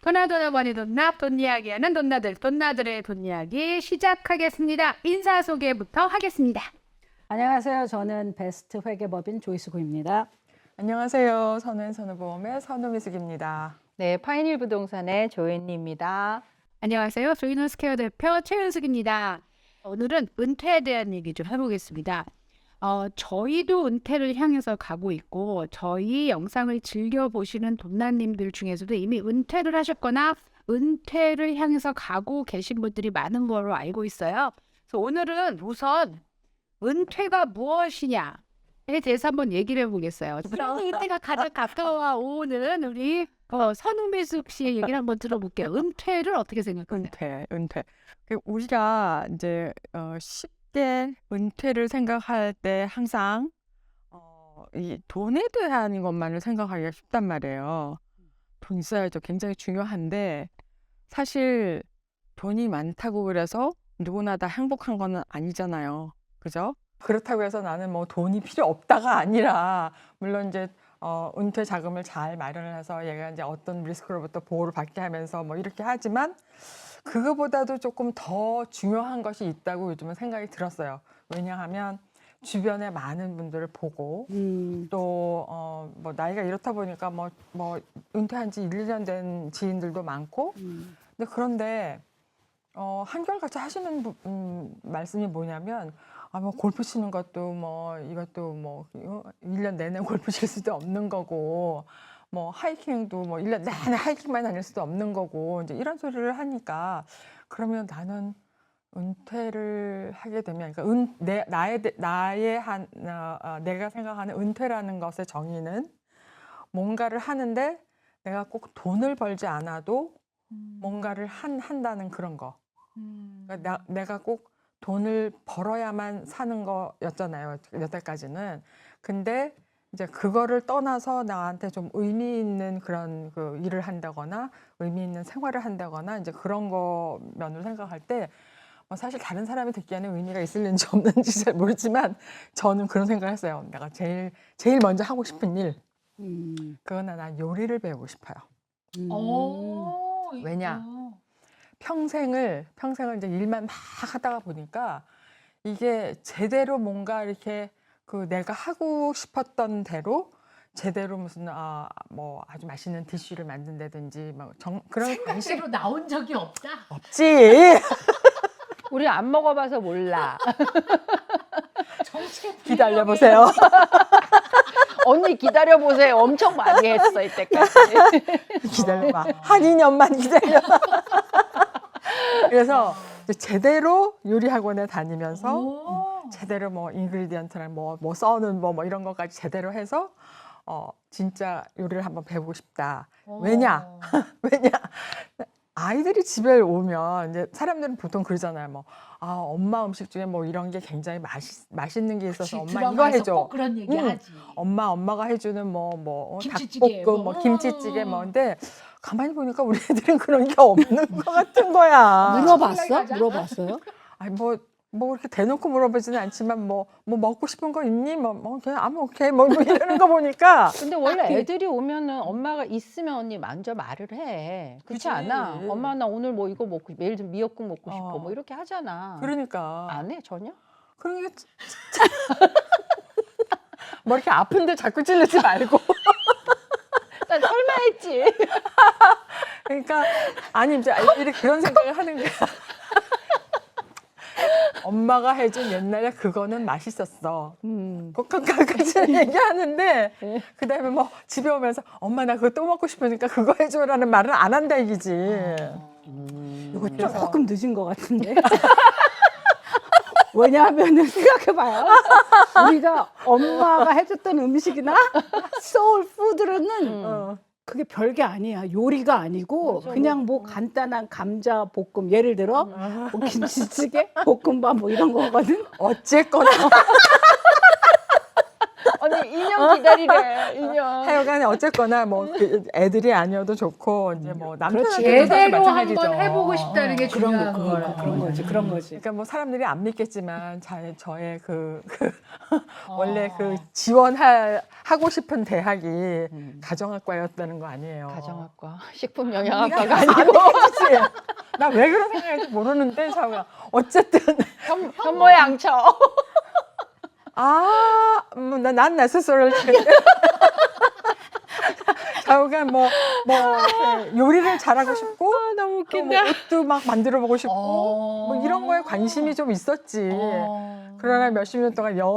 도나도나 버니 돈납 돈 이야기하는 돈나들의 돈 이야기 시작하겠습니다. 인사 소개부터 하겠습니다. 안녕하세요. 저는 베스트 회계법인 조이수구입니다. 안녕하세요. 선우보험의 선우미숙입니다. 네, 파이닐 부동산의 조은희입니다. 안녕하세요. 조이노스케어 대표 최윤숙입니다. 오늘은 은퇴에 대한 얘기 좀 해보겠습니다. 저희도 은퇴를 향해서 가고 있고 저희 영상을 즐겨보시는 돈나님들 중에서도 이미 은퇴를 하셨거나 은퇴를 향해서 가고 계신 분들이 많은 걸로 알고 있어요. 그래서 오늘은 우선 은퇴가 무엇이냐에 대해서 한번 얘기를 해보겠어요. 은퇴가 가장 가까워오는 우리 선우미숙 씨의 얘기를 한번 들어볼게요. 은퇴를 어떻게 생각하세요? 은퇴. 우리가 이제 쉽게 은퇴를 생각할 때 항상 이 돈에 대한 것만을 생각하기가 쉽단 말이에요. 돈 있어야죠. 굉장히 중요한데 사실 돈이 많다고 그래서 누구나 다 행복한 거는 아니잖아요. 그죠? 그렇다고 해서 나는 뭐 돈이 필요 없다가 아니라 물론 이제 은퇴 자금을 잘 마련을 해서 얘가 이제 어떤 리스크로부터 보호를 받게 하면서 뭐 이렇게 하지만 그거보다도 조금 더 중요한 것이 있다고 요즘은 생각이 들었어요. 왜냐하면 주변에 많은 분들을 보고 또 뭐 나이가 이렇다 보니까 뭐 은퇴한 지 1, 2년 된 지인들도 많고 그런데 한결같이 하시는 말씀이 뭐냐면 뭐 골프 치는 것도 뭐 이것도 뭐 1년 내내 골프 칠 수도 없는 거고 뭐 하이킹도 뭐 1년 내내 하이킹만 다닐 수도 없는 거고 이제 이런 소리를 하니까 그러면 나는 은퇴를 하게 되면 그러니까 내가 생각하는 은퇴라는 것의 정의는 뭔가를 하는데 내가 꼭 돈을 벌지 않아도 뭔가를 한다는 그런 거. 그러니까 내가 꼭 돈을 벌어야만 사는 거였잖아요. 여태까지는. 근데 이제 그거를 떠나서 나한테 좀 의미 있는 그런 그 일을 한다거나 의미 있는 생활을 한다거나 이제 그런 거 면으로 생각할 때 사실 다른 사람이 듣기에는 의미가 있을는지 없는지 잘 모르지만 저는 그런 생각을 했어요. 내가 제일 먼저 하고 싶은 일. 그거는 나 요리를 배우고 싶어요. 왜냐? 평생을 이제 일만 막 하다가 보니까 이게 제대로 뭔가 이렇게 그 내가 하고 싶었던 대로 제대로 무슨 뭐 아주 맛있는 디쉬를 만든다든지 뭐 그런 생각대로 나온 적이 없다. 없지. 우리 안 먹어봐서 몰라. 기다려 보세요. 언니 기다려보세요. 엄청 많이 했어, 이때까지. 기다려봐. 한 2년만 기다려봐. 그래서 제대로 요리 학원에 다니면서 제대로 뭐 인그리디언트랑 뭐 써는 뭐 이런 것까지 제대로 해서 진짜 요리를 한번 배우고 싶다. 왜냐? 아이들이 집에 오면 이제 사람들은 보통 그러잖아요. 뭐 엄마 음식 중에 뭐 이런 게 굉장히 맛있는 게 있어서 엄마 이거 해줘. 꼭 그런 얘기 하지. 엄마가 해주는 뭐 김치찌개, 닭볶음 뭐 김치찌개 뭐인데 가만히 보니까 우리 애들은 그런 게 없는 것 같은 거야. 물어봤어요? 아니 뭐 이렇게 대놓고 물어보지는 않지만 뭐 먹고 싶은 거 있니? 뭐 그냥 오케이 뭐 이러는 거 보니까. 근데 원래 애들이 오면은 엄마가 있으면 언니 먼저 말을 해. 그렇지 그치. 않아? 엄마 나 오늘 뭐 이거 먹고 예를 들면 미역국 먹고 싶어. 뭐 이렇게 하잖아. 그러니까. 안 해, 전혀? 그러니까 뭐 이렇게 아픈데 자꾸 찔르지 말고. 난 설마 했지. 그러니까 아니 이제 아이들이 그런 생각을 하는 거야. 엄마가 해준 옛날에 그거는 맛있었어. 그까지 얘기하는데 그다음에 뭐 집에 오면서 엄마 나 그거 또 먹고 싶으니까 그거 해줘라는 말은 안 한다 얘기지. 이거 조금 늦은 것 같은데. 왜냐하면 생각해봐요. 우리가 엄마가 해줬던 음식이나 소울 푸드는 그게 별게 아니야. 요리가 아니고 그냥 뭐 간단한 감자 볶음 예를 들어 뭐 김치찌개, 볶음밥 뭐 이런 거거든. 어쨌거나 언니 2년 기다리래. 2년. 하여간에 어쨌거나 뭐 애들이 아니어도 좋고 이제 뭐 남편한테 제대로 한번 해보고 싶다는 게 그런 중요한 거, 거라. 그런 거지, 그런 거지. 그러니까 뭐 사람들이 안 믿겠지만 저의 원래 그 지원하고 싶은 대학이 가정학과였다는 거 아니에요. 가정학과, 식품 영양학과가 아니고 나 왜 그런 생각인지 모르는데 자가 어쨌든 현모양처. 난 necessarily 자우가 뭐 이렇게 요리를 잘하고 싶고 너무 또 뭐 옷도 막 만들어 보고 싶고 뭐 이런 거에 관심이 좀 있었지. 그러나 몇십 년 동안 영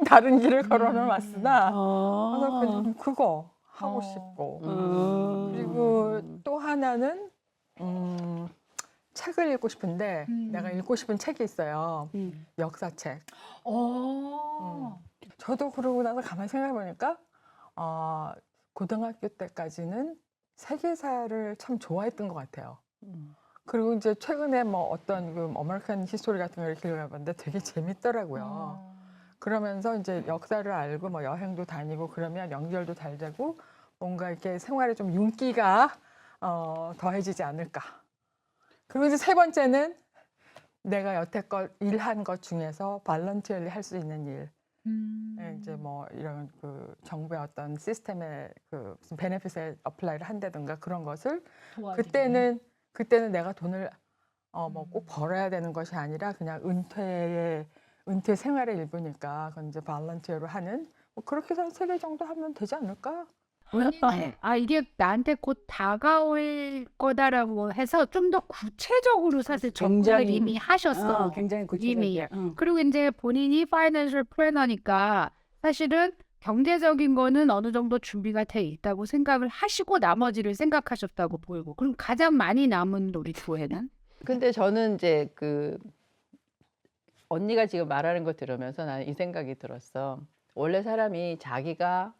다른 길을 걸어는 왔으나 그래서 그거 하고 싶고 그리고 또 하나는 책을 읽고 싶은데 내가 읽고 싶은 책이 있어요. 역사책. 저도 그러고 나서 가만히 생각해 보니까 고등학교 때까지는 세계사를 참 좋아했던 것 같아요. 그리고 이제 최근에 뭐 어떤 그 아메리칸 히스토리 같은 걸 읽어봤는데 되게 재밌더라고요. 그러면서 이제 역사를 알고 뭐 여행도 다니고 그러면 연결도 잘 되고 뭔가 이렇게 생활에 좀 윤기가 더해지지 않을까. 그리고 이제 세 번째는 내가 여태껏 일한 것 중에서 발런티얼리 할 수 있는 일. 이제 뭐 이런 그 정부의 어떤 시스템에 그 무슨 베네핏에 어플라이를 한다든가 그런 것을 그때는 내가 돈을 뭐 꼭 벌어야 되는 것이 아니라 그냥 은퇴 생활의 일부니까 그건 이제 발런티어로 하는 뭐 그렇게 해서 한 3개 정도 하면 되지 않을까? 이게 나한테 곧 다가올 거다라고 해서 좀 더 구체적으로 사실 접근을 굉장히, 이미 하셨어. 굉장히 이미. 구체적이야. 그리고 이제 본인이 파이낸셜 플래너니까 사실은 경제적인 거는 어느 정도 준비가 돼 있다고 생각을 하시고 나머지를 생각하셨다고 보이고. 그럼 가장 많이 남은 우리 조회는? 근데 저는 이제 그 언니가 지금 말하는 거 들으면서 나는 이 생각이 들었어. 원래 사람이 자기가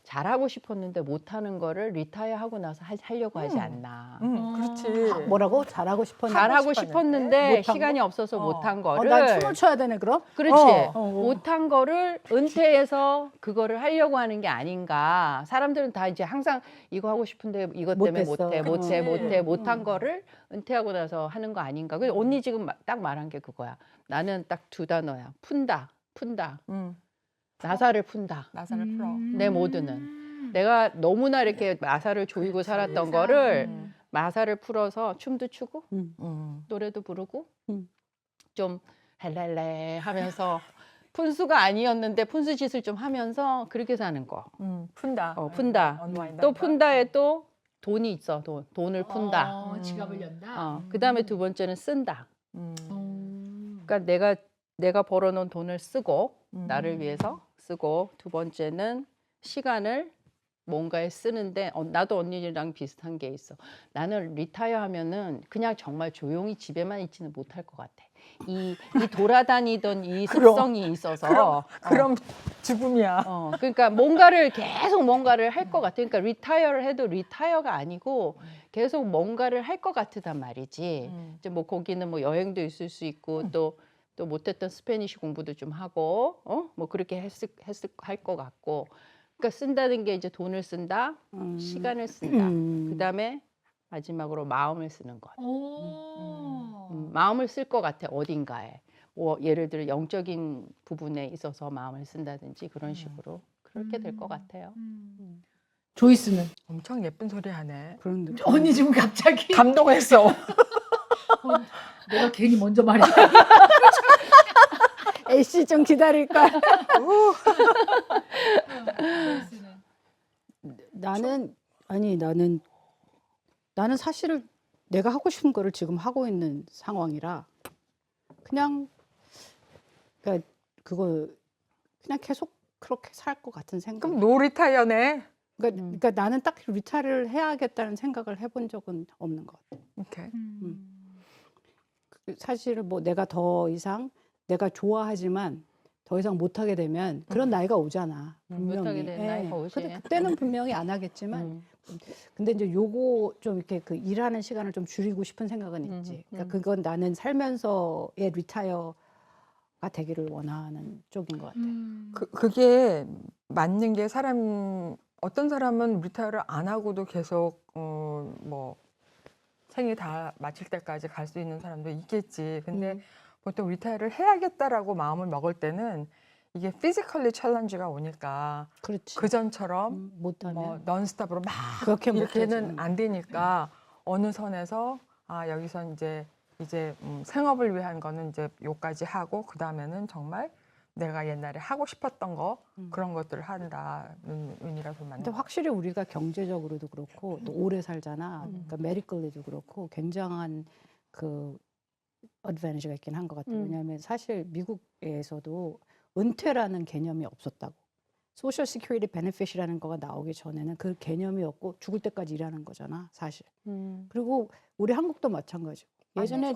잘하고 싶었는데 못하는 거를 리타이어 하고 나서 하려고 하지 않나. 그렇지. 뭐라고? 잘하고 싶었는데. 잘하고 싶었는데 싶었는데 못한 시간이 없어서 못한 거를 난 춤을 춰야 되네, 그럼? 그렇지. 어. 못한 거를 은퇴해서 그거를 하려고 하는 게 아닌가. 사람들은 다 이제 항상 이거 하고 싶은데 이것 때문에 못했어. 못한 거를 은퇴하고 나서 하는 거 아닌가. 그래서 언니 지금 딱 말한 게 그거야. 나는 딱 2단어야. 푼다. 나사를 푼다. 나사를 풀어. 내 모두는. 내가 너무나 이렇게 나사를 조이고 살았던 거를 나사를 풀어서 춤도 추고 노래도 부르고 좀 헬렐레 하면서 푼수가 아니었는데 푼수 짓을 좀 하면서 그렇게 사는 거. 푼다. 푼다. 언와인드 또 한다. 푼다에 또 돈이 있어. 돈을 푼다. 지갑을 연다. 그다음에 2번째는 쓴다. 그러니까 내가 벌어놓은 돈을 쓰고 나를 위해서 쓰고 2번째는 시간을 뭔가에 쓰는데 나도 언니랑 비슷한 게 있어. 나는 리타이어 하면은 그냥 정말 조용히 집에만 있지는 못할 것 같아. 이 돌아다니던 이 습성이 있어서 그럼 죽음이야. 그러니까 계속 뭔가를 할 것 같아. 그러니까 리타이어를 해도 리타이어가 아니고 계속 뭔가를 할 것 같으단 말이지. 이제 뭐 거기는 뭐 여행도 있을 수 있고 또 못했던 스페니쉬 공부도 좀 하고 뭐 그렇게 할 것 같고. 그러니까 쓴다는 게 이제 돈을 쓴다, 시간을 쓴다. 그다음에 마지막으로 마음을 쓰는 것. 마음을 쓸 것 같아 어딘가에. 뭐 예를 들어 영적인 부분에 있어서 마음을 쓴다든지 그런 식으로 그렇게 될 것 같아요. 조이스는? 엄청 예쁜 소리 하네. 그런 느낌. 언니 지금 갑자기 감동했어. 내가 괜히 먼저 말했다. A씨 좀 기다릴까? 나는 사실은 내가 하고 싶은 거를 지금 하고 있는 상황이라 그냥 그거 그냥 계속 그렇게 살 것 같은 생각. 그럼 노 리타이어네. 그러니까 나는 딱 리타를 해야겠다는 생각을 해본 적은 없는 것 같아. 오케이. 사실은 뭐 내가 더 이상 내가 좋아하지만 더 이상 못하게 되면 그런 나이가 오잖아. 분명히. 못하게 되는 나이가 오지. 근데 그때는 분명히 안 하겠지만 근데 이제 요거 좀 이렇게 그 일하는 시간을 좀 줄이고 싶은 생각은 있지. 그러니까 그건 나는 살면서의 리타이어 되기를 원하는 쪽인 것 같아요. 그게 맞는 게 어떤 사람은 리타이어를 안 하고도 계속 뭐 생이 다 마칠 때까지 갈 수 있는 사람도 있겠지. 근데 보통 리타이어를 해야겠다라고 마음을 먹을 때는 이게 피지컬리 챌린지가 오니까 그렇지. 그전처럼 못하면 뭐 넌스톱으로 막 그렇게 이렇게는 못하지. 안 되니까 어느 선에서 여기서 이제 생업을 위한 거는 이제 요까지 하고 그 다음에는 정말 내가 옛날에 하고 싶었던 거 그런 것들을 한다는 의미라서 맞는 근데 것 확실히 우리가 경제적으로도 그렇고 또 오래 살잖아. 그러니까 메디컬리도 그렇고 굉장한 그 어드밴티지가 있긴 한 것 같아요. 왜냐하면 사실 미국에서도 은퇴라는 개념이 없었다고. 소셜 시큐리티 베네핏이라는 거가 나오기 전에는 그 개념이 없고 죽을 때까지 일하는 거잖아, 사실. 그리고 우리 한국도 마찬가지고. 예전에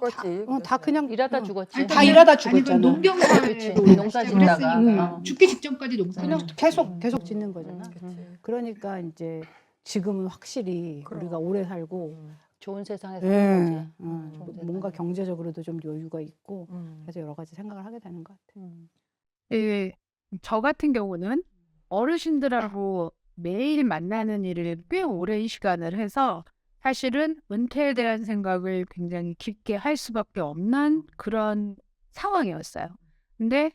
다 그냥 일하다 죽었지. 다 일하다 아니, 그 죽었잖아. 농경사회도 그치. 농사 짓다가. 했으니까 죽기 직전까지 그냥 농사를 계속 짓는 거잖아. 그치. 그러니까 이제 지금은 확실히 그럼. 우리가 오래 살고 좋은 세상에 사는 거지. 뭔가 경제적으로도 좀 여유가 있고 음. 그래서 여러 가지 생각을 하게 되는 것 같아요. 저 같은 경우는 어르신들하고 매일 만나는 일을 꽤 오랜 시간을 해서 사실은 은퇴에 대한 생각을 굉장히 깊게 할 수밖에 없는 그런 상황이었어요. 근데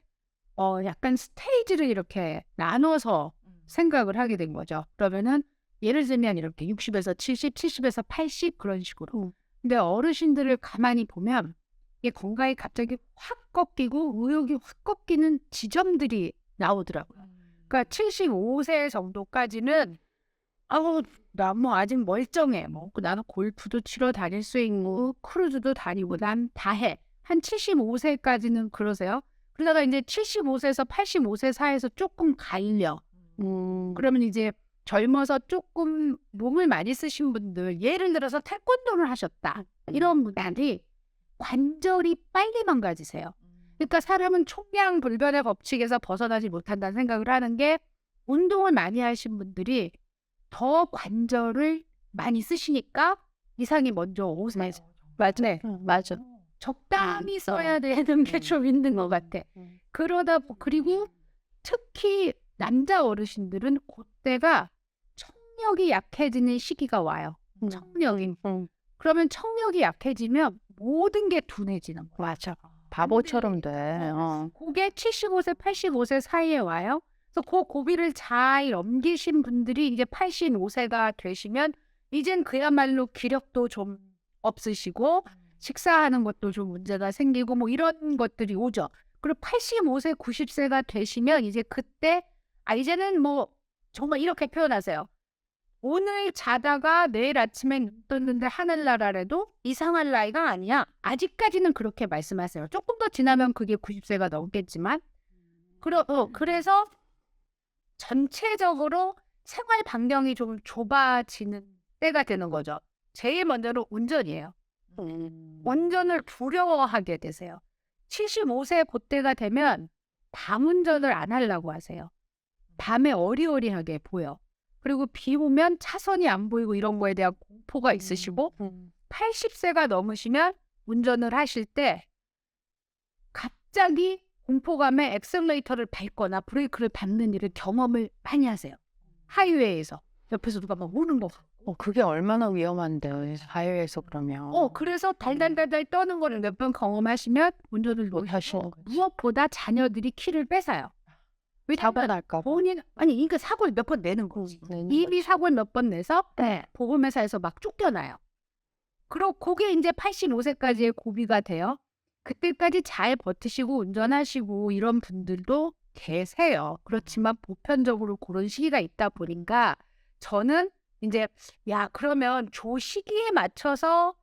약간 스테이지를 이렇게 나눠서 생각을 하게 된 거죠. 그러면은 예를 들면 이렇게 60에서 70, 70에서 80 그런 식으로. 근데 어르신들을 가만히 보면 이게 건강이 갑자기 확 꺾이고 의욕이 확 꺾이는 지점들이 나오더라고요. 그러니까 75세 정도까지는 나 뭐 아직 멀쩡해. 뭐 나는 골프도 치러 다닐 수 있고 크루즈도 다니고 난 다 해. 한 75세까지는 그러세요. 그러다가 이제 75세에서 85세 사이에서 조금 갈려. 그러면 이제 젊어서 조금 몸을 많이 쓰신 분들, 예를 들어서 태권도를 하셨다. 이런 분들이 관절이 빨리 망가지세요. 그러니까 사람은 총량불변의 법칙에서 벗어나지 못한다는 생각을 하는 게 운동을 많이 하신 분들이 더 관절을 많이 쓰시니까 이상이 먼저 오세요. 맞네. 맞아. 적당히 써야 되는 게 좀 있는 것 같아. 그리고 특히 남자 어르신들은 그때가 청력이 약해지는 시기가 와요. 청력이. 그러면 청력이 약해지면 모든 게 둔해지는 거야. 맞아. 바보처럼 돼. 그게 75세, 85세 사이에 와요. 그래서 그 고비를 잘 넘기신 분들이 이제 85세가 되시면 이젠 그야말로 기력도 좀 없으시고 식사하는 것도 좀 문제가 생기고 뭐 이런 것들이 오죠. 그리고 85세, 90세가 되시면 이제 그때 이제는 뭐 정말 이렇게 표현하세요. 오늘 자다가 내일 아침에 눈 떴는데 하늘날 아래도 이상할 나이가 아니야. 아직까지는 그렇게 말씀하세요. 조금 더 지나면 그게 90세가 넘겠지만 그래서 전체적으로 생활 반경이 좀 좁아지는 때가 되는 거죠. 제일 먼저는 운전이에요. 운전을 두려워하게 되세요. 75세 그때가 되면 밤 운전을 안 하려고 하세요. 밤에 어리어리하게 보여. 그리고 비 오면 차선이 안 보이고 이런 거에 대한 공포가 있으시고 80세가 넘으시면 운전을 하실 때 갑자기 공포감에 엑셀레이터를 밟거나 브레이크를 밟는 일을 경험을 많이 하세요. 하이웨이에서 옆에서 누가 막 오는 거. 그게 얼마나 위험한데 하이웨이에서 그러면. 그래서 달달달달 떠는 거를 몇 번 경험하시면 운전을 못 하시는 거지. 무엇보다 자녀들이 키를 뺏어요. 사고 날까 봐. 그러니까 사고를 몇 번 내는 거지. 이미 사고를 몇 번 내서 보험회사에서 막 쫓겨나요. 그리고 그게 이제 85세까지의 고비가 돼요. 그때까지 잘 버티시고 운전하시고 이런 분들도 계세요. 그렇지만 보편적으로 그런 시기가 있다 보니까 저는 이제 그러면 저 시기에 맞춰서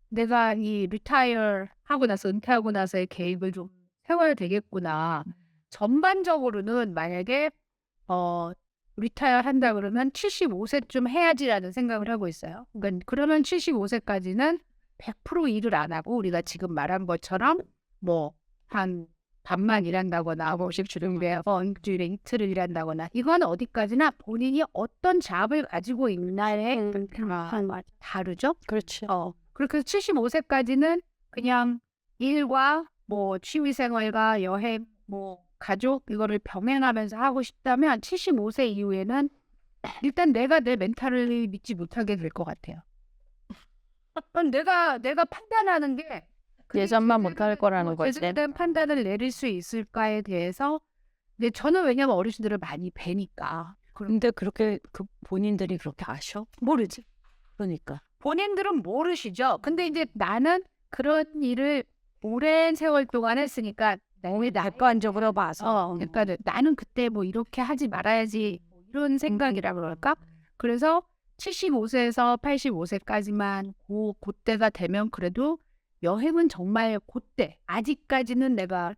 내가 이 리타이어 하고 나서 은퇴하고 나서의 계획을 좀 세워야 되겠구나. 전반적으로는 만약에 리타이어 한다 그러면 75세쯤 해야지라는 생각을 하고 있어요. 그러면 75세까지는 100% 일을 안 하고 우리가 지금 말한 것처럼 뭐 한 반만 일한다거나 50 주름배에서 일주일에 이틀을 일한다거나 이건 어디까지나 본인이 어떤 잡을 가지고 있나에 다르죠. 그렇지. 그렇게 해서 75세까지는 그냥 일과 뭐 취미생활과 여행, 뭐 가족 이거를 병행하면서 하고 싶다면 75세 이후에는 일단 내가 내 멘탈을 믿지 못하게 될 것 같아요. 내가 판단하는 게 그게 예전만 못할 거라는 거지. 제대로 된 판단을 내릴 수 있을까에 대해서 근데 저는 왜냐면 어르신들을 많이 뵈니까 근데 그렇게 그 본인들이 그렇게 아셔? 모르지. 그러니까. 본인들은 모르시죠. 근데 이제 나는 그런 일을 오랜 세월 동안 했으니까 나의 객관적으로 봐서. 그러니까 나는 그때 뭐 이렇게 하지 말아야지 뭐 이런 생각이라 그럴까? 그래서 75세에서 85세까지만 그때가 되면 그래도 여행은 정말 그때 아직까지는 내가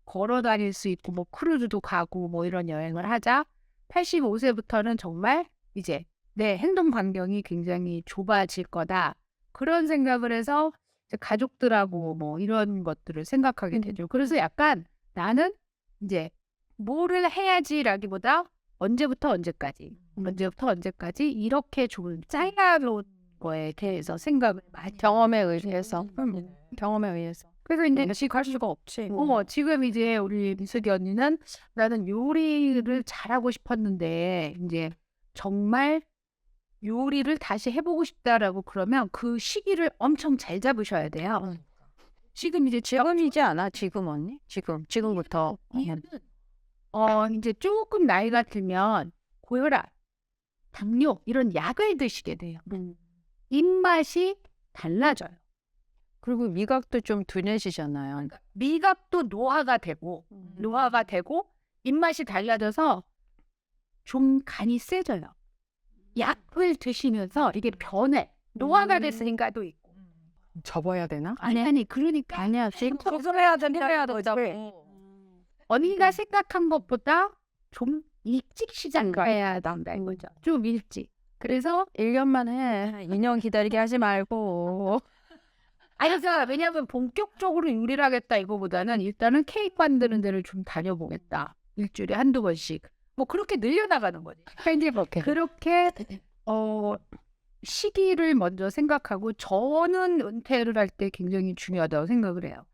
걸어 다닐 수 있고 뭐 크루즈도 가고 뭐 이런 여행을 하자. 85세부터는 정말 이제 내 행동 반경이 굉장히 좁아질 거다. 그런 생각을 해서 이제 가족들하고 뭐 이런 것들을 생각하게 되죠. 그래서 약간 나는 이제 뭐를 해야지라기보다 언제부터 언제까지, 언제부터 언제까지 이렇게 좀 짜여놓은 거에 대해서 생각을 많이 경험에 의해서. 경험에 의해서. 그래서 이제 예측할 수가 없지. 지금 이제 우리 미숙이 언니는 나는 요리를 잘하고 싶었는데 이제 정말 요리를 다시 해보고 싶다라고 그러면 그 시기를 엄청 잘 잡으셔야 돼요. 지금 이제 지금이지 않아? 지금 언니? 지금부터. 이유는 이제 조금 나이가 들면 고혈압, 당뇨 이런 약을 드시게 돼요. 입맛이 달라져요. 그리고 미각도 좀 둔해지잖아요. 미각도 노화가 되고 입맛이 달라져서 좀 간이 세져요. 약을 드시면서 이게 변해. 노화가 됐으니까도 있고. 접어야 되나? 아니 그러니까 아니야, 지금 해야 되자고. 언니가 생각한 것보다 좀 일찍 시작해야 된다 이거죠. 좀 일찍. 그래서 1년만 해. 2년 기다리게 하지 말고. 그래서 왜냐하면 본격적으로 요리를 하겠다 이거보다는 일단은 케이크 만드는 데를 좀 다녀보겠다. 일주일에 한두 번씩. 뭐 그렇게 늘려나가는 거지. 그러니까 이제 그렇게 시기를 먼저 생각하고 저는 은퇴를 할 때 굉장히 중요하다고 생각을 해요.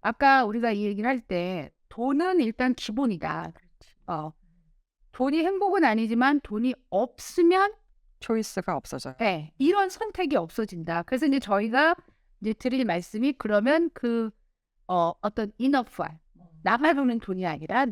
아까 우리가 이 얘기를 할 때 돈은 일단 기본이다. 돈이 행복은 아니지만 돈이 없으면 초이스가 없어져요. 네, 이런 선택이 없어진다. 그래서 이제 저희가 이제 드릴 말씀이 그러면 어떤 인어프알 나가는 돈이 아니라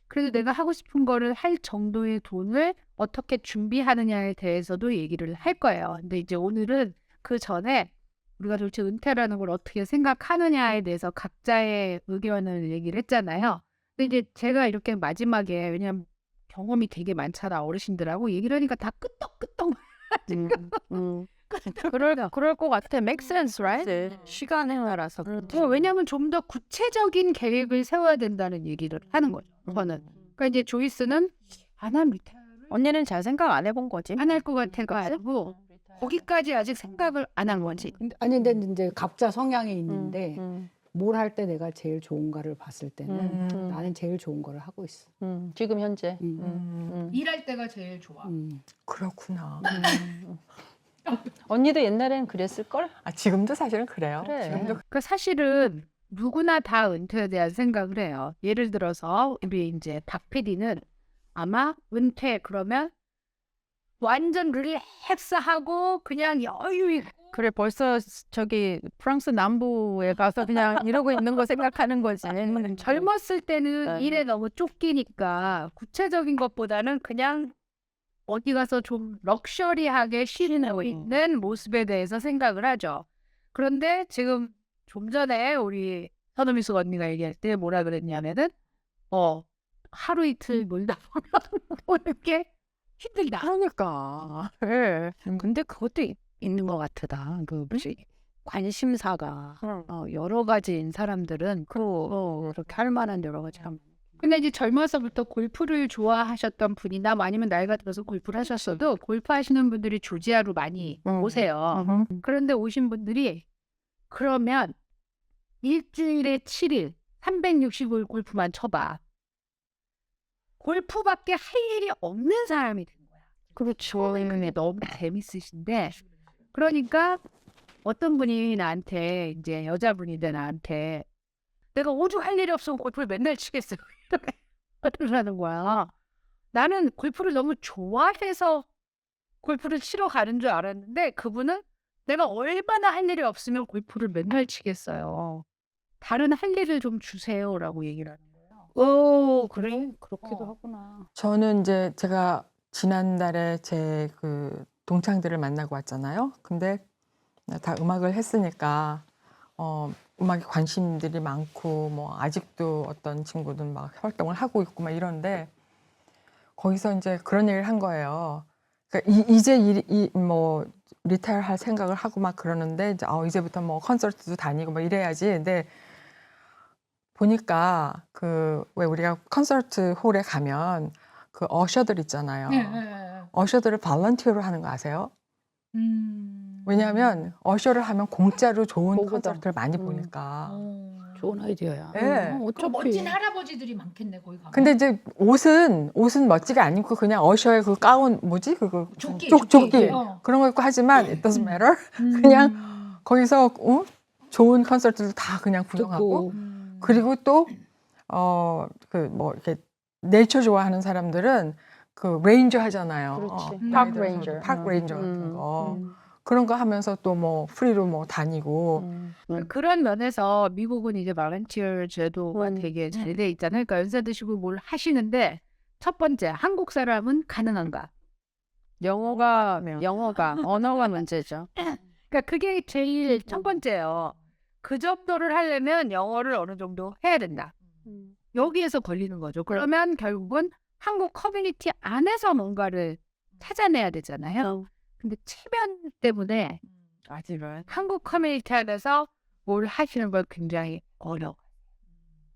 그래도 내가 하고 싶은 거를 할 정도의 돈을 어떻게 준비하느냐에 대해서도 얘기를 할 거예요. 근데 이제 오늘은 그 전에 우리가 도대체 은퇴라는 걸 어떻게 생각하느냐에 대해서 각자의 의견을 얘기를 했잖아요. 근데 이제 제가 이렇게 마지막에 왜냐면 경험이 되게 많잖아 어르신들하고 얘기를 하니까 다 끄떡끄떡 그럴 것 같아. Make sense, right? 시간에 따라서. 왜냐하면 좀 더 구체적인 계획을 세워야 된다는 얘기를 하는 거죠. 저는. 그러니까 이제 조이스는 난 리타이어를 언니는 잘 생각 안 해본 거지. 안 할 것 같아가지고 거기까지 아직 생각을 안 한 거지. 아니 근데 이제 각자 성향이 있는데 뭘 할 때 내가 제일 좋은가를 봤을 때는 나는 제일 좋은 거를 하고 있어. 지금 현재. 일할 때가 제일 좋아. 그렇구나. 언니도 옛날엔 그랬을 걸? 지금도 사실은 그래요. 그래. 지금도 그러니까 사실은 누구나 다 은퇴에 대한 생각을 해요. 예를 들어서 우리 이제 박 PD는 아마 은퇴 그러면 완전 릴렉스하고 그냥 여유 있고 그래, 벌써 저기 프랑스 남부에 가서 그냥 이러고 있는 거 생각하는 거지. 젊었을 때는 네. 일에 너무 쫓기니까 구체적인 것보다는 그냥 어디 가서 좀 럭셔리하게 쉬고 있는 모습에 대해서 생각을 하죠. 그런데 지금 좀 전에 우리 선우미숙 언니가 얘기할 때 뭐라 그랬냐면은 하루 이틀 놀다 보면 오는 게 힘들다. 그러니까. 네. 근데 그것도 있는 것 같다. 그 뭐지 관심사가 여러 가지인 사람들은 그렇게 할 만한 여러 가지 참. 근데 이제 젊어서부터 골프를 좋아하셨던 분이나 뭐 아니면 나이가 들어서 골프를 하셨어도 골프 하시는 분들이 조지아로 많이 오세요. 그런데 오신 분들이 그러면 일주일에 7일 365일 골프만 쳐봐. 골프밖에 할 일이 없는 사람이 된 거야. 그렇죠. 근데 너무 재밌으신데 그러니까 어떤 분이 나한테 이제 여자분인데 나한테 내가 오죽 할 일이 없으면 골프를 맨날 치겠어요. 이렇게 하는 거야. 나는 골프를 너무 좋아해서 골프를 치러 가는 줄 알았는데 그분은 내가 얼마나 할 일이 없으면 골프를 맨날 치겠어요. 다른 할 일을 좀 주세요라고 얘기를 하는 거예요. 오, 그래? 그렇기도 하구나. 저는 이제 제가 지난달에 제 그 동창들을 만나고 왔잖아요. 근데 다 음악을 했으니까 음악에 관심들이 많고 뭐 아직도 어떤 친구들은 막 활동을 하고 있고 막 이런데 거기서 이제 그런 얘기를 한 거예요. 그러니까 이제 뭐 리타이어 할 생각을 하고 막 그러는데 이제 이제부터 뭐 콘서트도 다니고 뭐 이래야지. 근데 보니까 그 왜 우리가 콘서트 홀에 가면 그 어셔들 있잖아요. 어셔들을 발런티어로 하는 거 아세요? 왜냐하면 어셔를 하면 공짜로 좋은 보거든. 콘서트를 많이 보니까. 좋은 아이디어야. 네. 그 어차피 멋진 할아버지들이 많겠네 거기 가면. 근데 이제 옷은 멋지게 안 입고 그냥 어셔의 그 가운 뭐지 그거 조끼, 조끼 어. 그런 거 입고 하지만 it doesn't matter. 그냥 거기서 좋은 콘서트를 다 그냥 구경하고 듣고 그리고 또 그 뭐 이렇게 네이처 좋아하는 사람들은 그 레인저 하잖아요. 그렇지. 나이 파크 들어서 레인저. 파크 레인저 같은 거 그런 거 하면서 또 뭐 프리로 뭐 다니고 그런 면에서 미국은 이제 발렌티어 제도가 음. 되게 잘 돼 있잖아요. 그러니까 연세 드시고 뭘 하시는데 첫 번째 한국 사람은 가능한가? 영어가 언어가 문제죠. 그러니까 그게 제일 첫 번째예요. 그 정도를 하려면 영어를 어느 정도 해야 된다. 여기에서 걸리는 거죠. 그러면 결국은 한국 커뮤니티 안에서 뭔가를 찾아내야 되잖아요. 근데 체면 때문에 아직은 한국 커뮤니티 안에서 뭘 하시는 걸 굉장히 어려워.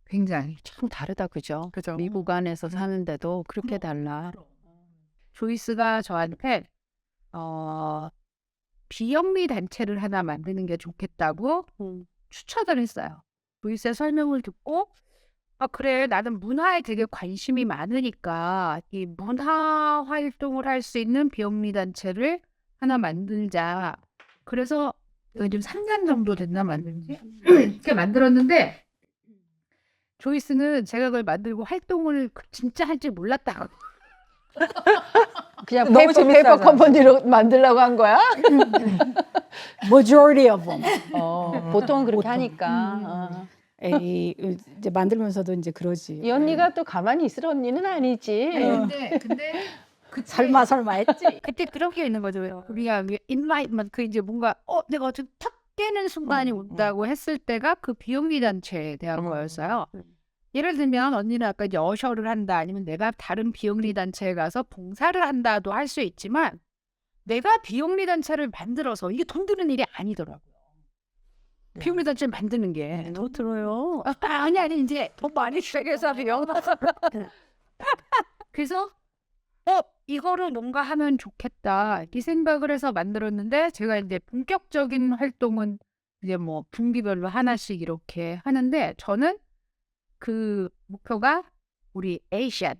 굉장히. 참 다르다, 그죠? 그죠. 미국 안에서 사는데도 그렇게 달라. 조이스가 저한테 비영리 단체를 하나 만드는 게 좋겠다고 추천을 했어요. 조이스의 설명을 듣고 그래 나는 문화에 되게 관심이 많으니까 이 문화 활동을 할 수 있는 비영리 단체를 하나 만들자. 그래서 요즘 3년 정도 됐나 만든지 이렇게 만들었는데 조이스는 제가 그걸 만들고 활동을 진짜 할 줄 몰랐다고. 그냥 너무 재밌어 페이퍼 하잖아. 컴퍼니로 만들려고 한 거야? majority of them. 보통은 그렇게 보통. 하니까. 에이, 이제 만들면서도 이제 그러지. 이 언니가 또 가만히 있을 언니는 아니지. 근데 설마 했지. 그때 그런 게 있는 거죠. 우리가 인라이트먼트 그 이제 뭔가 내가 어쨌든 탁 깨는 순간이 온다고 했을 때가 그 비영리 단체에 대한 거였어요. 예를 들면 언니는 아까 이제 어셔를 한다 아니면 내가 다른 비영리 단체에 가서 봉사를 한다도 할 수 있지만 내가 비영리 단체를 만들어서 이게 돈 드는 일이 아니더라고요. 비영리 단체를 만드는 게 더 들어요. 아니 이제 돈 많이 주겠어 비영. 그래서 이거를 뭔가 하면 좋겠다 이 생각을 해서 만들었는데 제가 이제 본격적인 활동은 이제 뭐 분기별로 하나씩 이렇게 하는데 저는 그 목표가 우리 에이시안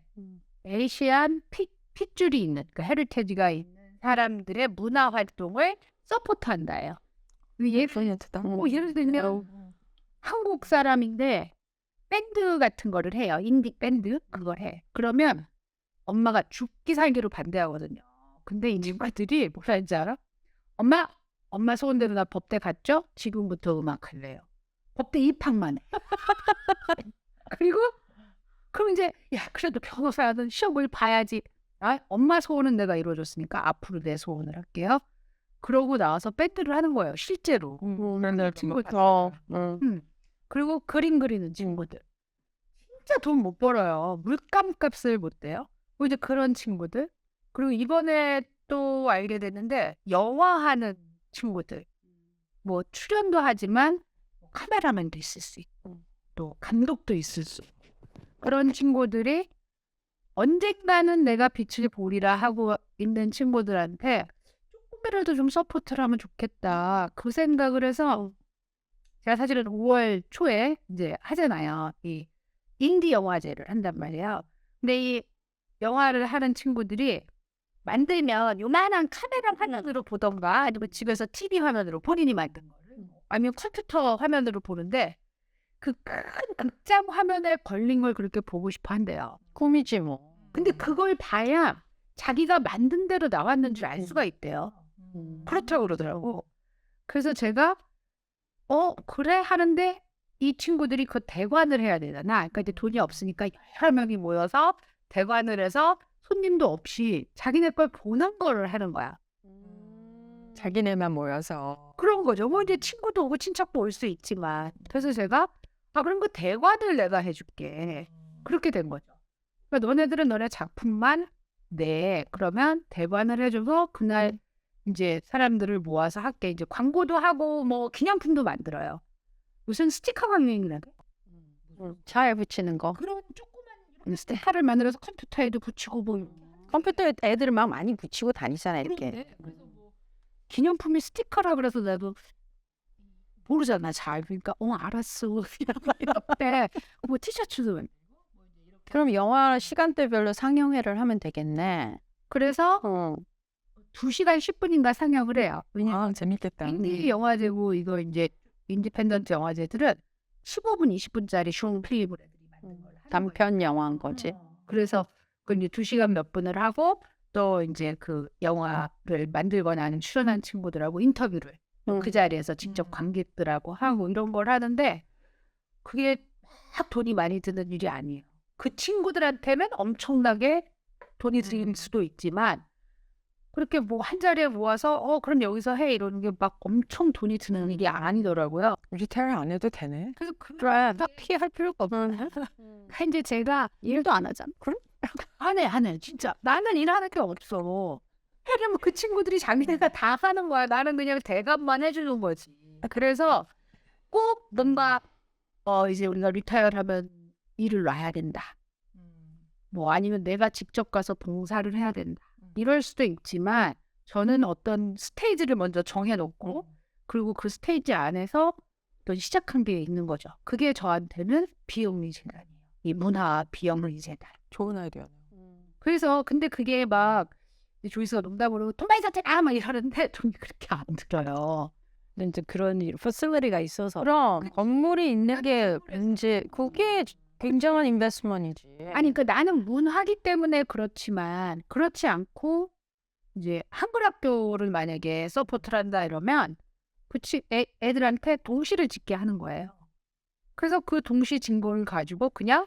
핏줄이 있는 그 헤리테지가 있는 사람들의 문화 활동을 서포트한다예요. 예를 들면 한국 사람인데 밴드 같은 거를 해요. 인디 밴드 그걸 해. 그러면 엄마가 죽기 살기로 반대하거든요. 근데 이 친구들이 뭐라 했는지 알아? 엄마 소원대로 나 법대 갔죠? 지금부터 음악 할래요. 법대 입학만 해. 그리고 그럼 이제 그래도 변호사는 시험을 봐야지. 엄마 소원은 내가 이루어줬으니까 앞으로 내 소원을 할게요. 그러고 나와서 밴드를 하는 거예요. 실제로. 친구들. 그리고 그림 그리는 친구들. 진짜 돈 못 벌어요. 물감 값을 못 대요. 이제 그런 친구들. 그리고 이번에 또 알게 됐는데 영화하는 친구들. 뭐 출연도 하지만 카메라맨도 있을 수 있고 또 감독도 있을 수 있고 그런 친구들이 언젠가는 내가 빛을 보리라 하고 있는 친구들한테 조금이라도 좀 서포트를 하면 좋겠다. 그 생각을 해서 제가 사실은 5월 초에 이제 하잖아요. 이 인디 영화제를 한단 말이에요. 근데 이 영화를 하는 친구들이 만들면 요만한 카메라 화면으로 보던가 아니면 집에서 TV 화면으로 본인이 만든 거를 아니면 컴퓨터 화면으로 보는데 그 큰 극장 화면에 걸린 걸 그렇게 보고 싶어 한대요. 꿈이지 뭐. 근데 그걸 봐야 자기가 만든 대로 나왔는 줄 알 수가 있대요. 그렇다고 그러더라고. 그래서 제가 그래 하는데 이 친구들이 그 대관을 해야 되잖아. 그러니까 이제 돈이 없으니까 여러 명이 모여서 대관을 해서 손님도 없이 자기네 걸 보는 거를 하는 거야. 자기네만 모여서. 그런 거죠. 뭐 이제 친구도 오고 친척도 올 수 있지만. 그래서 제가 그럼 그 대관을 내가 해줄게. 그렇게 된 거죠. 그러니까 너네들은 너네 작품만 내. 그러면 대관을 해줘서 그날 이제 사람들을 모아서 할게. 이제 광고도 하고 뭐 기념품도 만들어요. 무슨 스티커 광님이라고? 차에 붙이는 거. 그런 조그만 스티커를 만들어서 컴퓨터에도 붙이고 뭐 컴퓨터에 애들 막 많이 붙이고 다니잖아 이렇게. 그런데 그래서 뭐 기념품이 스티커라 그래서 나도 모르잖아 잘. 그러니까 알았어. 이렇게 뭐 티셔츠도 그럼 영화 시간대별로 상영회를 하면 되겠네. 그래서 어. 2시간 10분인가 상영을 해요. 왜냐면 재밌겠다. 인디 영화제고 이거 이제 인디펜던트 영화제들은 15분, 20분짜리 쇼 필름을 애들이 만든 걸 하는 단편 영화인 거지. 그래서 그 이제 2시간 몇 분을 하고 또 이제 그 영화를 만들거나 하는 출연한 친구들하고 인터뷰를 그 자리에서 직접 관객들하고 하고 이런 걸 하는데 그게 막 돈이 많이 드는 일이 아니에요. 그 친구들한테는 엄청나게 돈이 들 수도 있지만 그렇게 뭐 한 자리에 모아서 그럼 여기서 해 이러는 게 막 엄청 돈이 드는 일이 아니더라고요. 리타일 안 해도 되네. 그래서 그래, 딱히 할 필요가 없네. 이제 제가 일도 안 하잖아. 그럼? 안 해. 진짜 나는 일하는 게 없어. 왜냐면 그 친구들이 자기네가 다 하는 거야. 나는 그냥 대답만 해주는 거지. 그래서 꼭 뭔가 이제 우리가 리타이어하면 일을 놔야 된다. 뭐 아니면 내가 직접 가서 봉사를 해야 된다. 이럴 수도 있지만 저는 어떤 스테이지를 먼저 정해놓고 그리고 그 스테이지 안에서 또 시작한 게 있는 거죠. 그게 저한테는 비영리 재단이에요. 이 문화 비영리 재단. 좋은 아이디어네. 그래서 근데 그게 막 조이스가 농담으로 돈 많이 썼잖아 막 이러는데 돈이 그렇게 안 들어요. 근데 이제 그런 퍼실리티가 있어서. 그럼 건물이 있는 게 이제 그게 굉장한 인베스트먼이지. 아니 그 나는 문화기 때문에 그렇지만 그렇지 않고 이제 한글 학교를 만약에 서포트를 한다 이러면 그치 애들한테 동시를 짓게 하는 거예요. 그래서 그 동시 진보를 가지고 그냥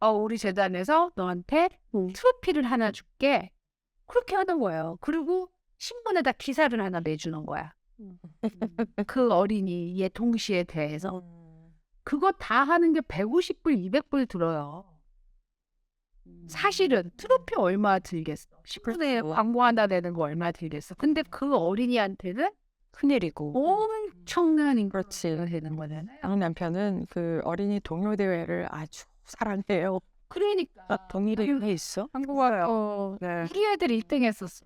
우리 재단에서 너한테 트로피를 하나 줄게. 그렇게 하는 거예요. 그리고 신문에다 기사를 하나 내주는 거야. 그 어린이의 동시에 대해서. 그거 다 하는 게 150불, 200불 들어요. 사실은 트로피 얼마 들겠어. 신문에 광고 하나 내는 거 얼마 들겠어. 근데 그 어린이한테는 큰일이고. 엄청난 그렇지. 인기가 되는 거잖아요. 양 남편은 그 어린이 동요 대회를 아주 사랑해요. 그러니까 동일이 해 있어? 한국어. 네. 우리 애들 1등 했었어.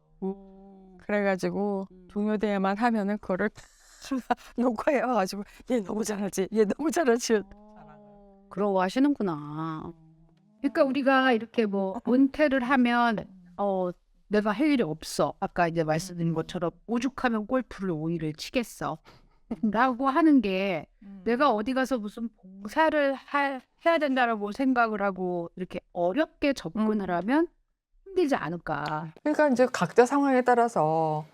그래가지고 동요 대회만 하면은 그거를 녹화해와가지고 얘 너무 잘하지. 얘 너무 잘하지. 그런 거 하시는구나. 그러니까 우리가 이렇게 뭐 은퇴를 하면 내가 할 일이 없어. 아까 이제 말씀드린 것처럼 오죽하면 골프를 5일을 치겠어. 라고 하는 게 내가 어디 가서 무슨 봉사를 해야 된다라고 생각을 하고 이렇게 어렵게 접근을 하면 힘들지 않을까. 그러니까 이제 각자 상황에 따라서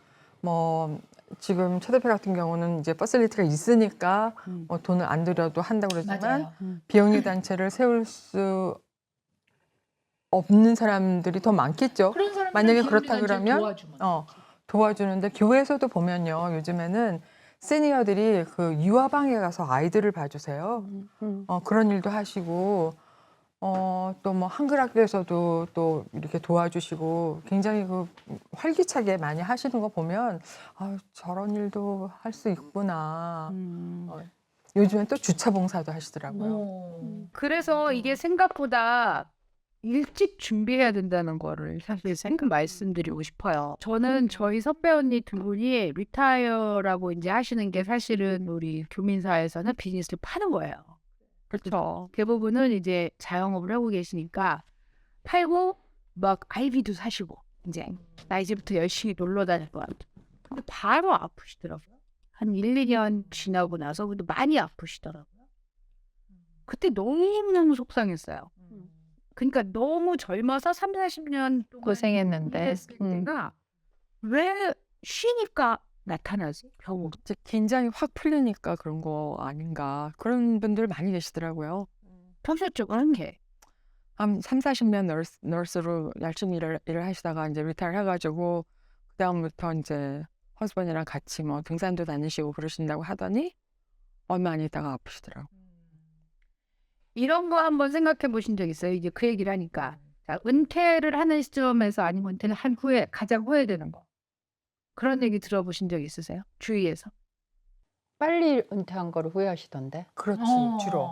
뭐 지금 최대표 같은 경우는 이제 퍼실리티가 있으니까 돈을 안 들여도 한다고 그러지만 비영리 단체를 세울 수 없는 사람들이 더 많겠죠. 그런 사람들은 만약에 비영리 그렇다 단체를 그러면 도와주면. 도와주는데 교회에서도 보면요. 요즘에는 시니어들이 그 유아방에 가서 아이들을 봐주세요. 그런 일도 하시고 또 뭐 한글 학교에서도 또 이렇게 도와주시고 굉장히 그 활기차게 많이 하시는 거 보면 저런 일도 할 수 있구나. 요즘엔 또 주차 봉사도 하시더라고요. 그래서 이게 생각보다 일찍 준비해야 된다는 거를 사실 말씀드리고 싶어요. 저는 저희 선배 언니 두 분이 리타이어라고 이제 하시는 게 사실은 우리 교민사에서는 비즈니스를 파는 거예요. 그렇죠. 대부분은 이제 자영업을 하고 계시니까 팔고 막 아이비도 사시고 이제 나 이제부터 열심히 놀러 다닐 거야. 근데 바로 아프시더라고요. 한 1, 2년 지나고 나서 근데 많이 아프시더라고요. 그때 너무너무 속상했어요. 그러니까 너무 젊어서 3, 40년 동안 고생했는데. 일했을 때가 왜 쉬니까 나타나지? 병으로. 이제 긴장이 확 풀리니까 그런 거 아닌가. 그런 분들 많이 계시더라고요. 평소적으로 게 한 3, 40년 너스로 열심히 일을 하시다가 이제 리타일 해가지고 그다음부터 이제 허스번이랑 같이 뭐 등산도 다니시고 그러신다고 하더니 얼마 안 있다가 아프시더라고요. 이런 거 한번 생각해 보신 적 있어요? 이제 그 얘기를 하니까. 자, 은퇴를 하는 시점에서 아니면 은퇴를 한 후에 가장 후회되는 거. 그런 얘기 들어보신 적 있으세요? 주위에서? 빨리 은퇴한 거를 후회하시던데. 그렇지, 주로.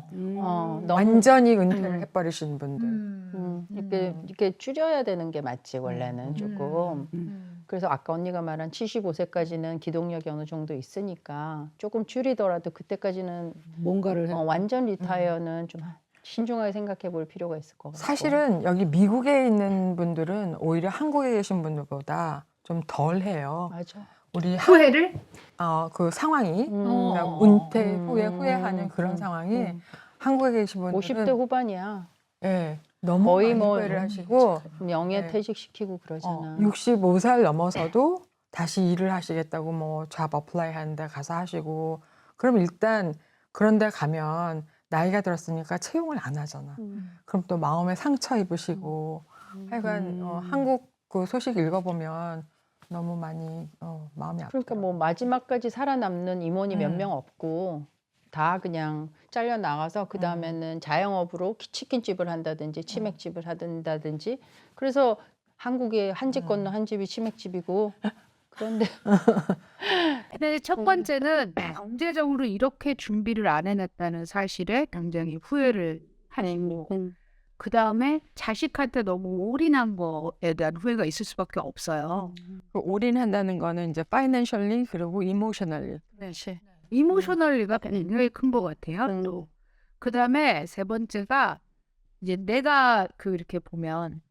너무 완전히 은퇴를 해버리신 분들. 이렇게 줄여야 되는 게 맞지 원래는 조금. 그래서 아까 언니가 말한 75세까지는 기동력이 어느 정도 있으니까 조금 줄이더라도 그때까지는 뭔가를 해. 완전 리타이어는 좀 신중하게 생각해 볼 필요가 있을 것 같고. 사실은 여기 미국에 있는 분들은 오히려 한국에 계신 분들보다 좀 덜 해요. 맞아. 우리 후회를? 그 상황이 그러니까 은퇴 후에 후회하는 그런 상황이 한국에 계신 분들은 50대 후반이야. 예, 너무 거의 많이 뭐 후회를 하시고 영예 네. 퇴직시키고 그러잖아. 65살 넘어서도 다시 일을 하시겠다고 뭐 잡 어플라이 하는 데 가서 하시고 그럼 일단 그런 데 가면 나이가 들었으니까 채용을 안 하잖아. 그럼 또 마음에 상처 입으시고 하여간 한국 그 소식 읽어보면 너무 많이 마음이 아프더라고요. 그러니까 뭐 마지막까지 살아남는 임원이 몇 명 없고 다 그냥 잘려 나가서 그 다음에는 자영업으로 치킨집을 한다든지 치맥집을 한다든지 그래서 한국에 한 집 건너 한 집이 치맥집이고 그런데 근데 첫 번째는 경제적으로 이렇게 준비를 안 해놨다는 사실에 굉장히 후회를 하시고 그 다음에 자식한테 너무 올인한 거에 대한 후회가 있을 수밖에 없어요. 그 올인한다는 거는 이제 파이낸셜리 그리고 이모셔널리. 이모셔널리가 굉장히 큰 것 같아요. 또 그 다음에 세 번째가 이제 내가 이렇게 보면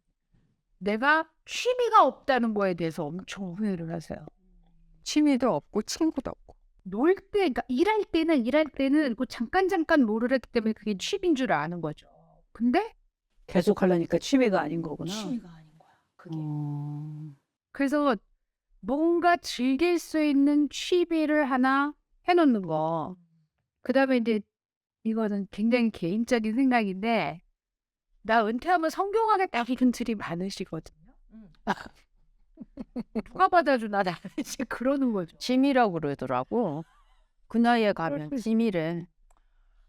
내가 취미가 없다는 거에 대해서 엄청 후회를 하세요. 취미도 없고 친구도 없고. 놀 때, 그러니까 일할 때는 그 잠깐 놀을 했기 때문에 그게 취미인 줄 아는 거죠. 근데 계속 하려니까 취미가 아닌 거구나. 취미가 아닌 거야. 그게. 그래서 뭔가 즐길 수 있는 취미를 하나 해놓는 거. 그 다음에 이제 이거는 굉장히 개인적인 생각인데 나 은퇴하면 성공하겠다 이런 분들이 많으시거든요. 누가 받아주나 나는 이제 그러는 거죠. 취미라고 그러더라고. 그 나이에 가면 취미를.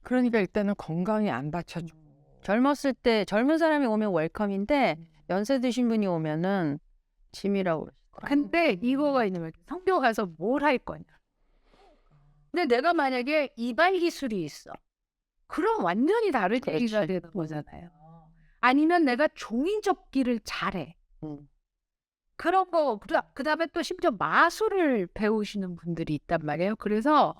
그러니까 일단은 건강이 안 받쳐주고. 젊었을 때 젊은 사람이 오면 웰컴인데 연세 드신 분이 오면은 취미라고 그러더라고. 근데 이거가 있는 거예요. 성교 가서 뭘 할 거냐. 근데 내가 만약에 이발 기술이 있어. 그럼 완전히 다른 얘기가 되는 거잖아요. 아니면 내가 종이 접기를 잘해. 그런 거, 그 다음에 또 심지어 마술을 배우시는 분들이 있단 말이에요. 그래서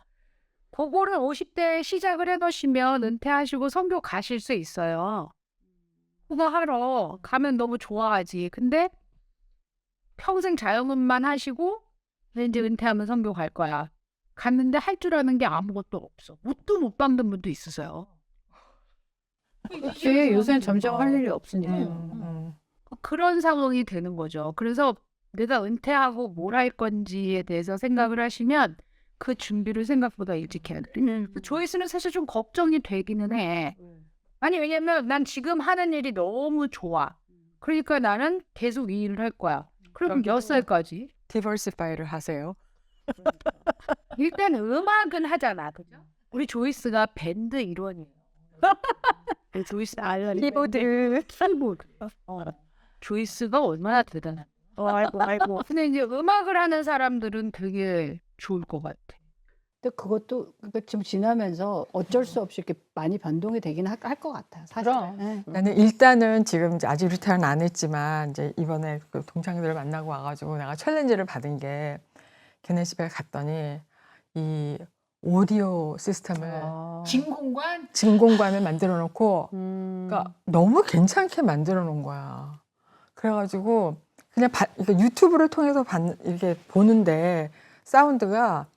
그거를 50대에 시작을 해놓으시면 은퇴하시고 선교 가실 수 있어요. 그거 하러 가면 너무 좋아하지. 근데 평생 자영업만 하시고 이제 은퇴하면 선교 갈 거야. 갔는데 할 줄 아는 게 아무것도 없어. 못도 못 박는 분도 있으세요. 그치, 요새는 점점 할 일이 없으니까. 그런 상황이 되는 거죠. 그래서 내가 은퇴하고 뭘 할 건지에 대해서 생각을 하시면 그 준비를 생각보다 일찍 해야 돼. 조이스는 사실 좀 걱정이 되기는 해. 아니 왜냐면 난 지금 하는 일이 너무 좋아. 그러니까 나는 계속 이 일을 할 거야. 그럼 몇 살까지? 디버시파이를 하세요. 일단 음악은 하잖아. 그죠? 우리 조이스가 밴드 일원이에요. 조이스 알라 키보드. 키보드. 조이스가 얼마나 대단한. 아이고. 근데 이제 음악을 하는 사람들은 되게 좋을 것 같아. 근데 그것도 좀 지나면서 어쩔 수 없이 이렇게 많이 변동이 되긴 할 것 같아요. 사실. 그럼. 나는 일단은 지금 이제 아직 리타이어는 안 했지만 이제 이번에 그 동창들을 만나고 와가지고 내가 챌린지를 받은 게 걔네 집에 갔더니 이 오디오 시스템을 진공관? 진공관을 만들어 놓고 그러니까 너무 괜찮게 만들어 놓은 거야. 그래가지고 그냥 그러니까 유튜브를 통해서 이렇게 보는데 사운드가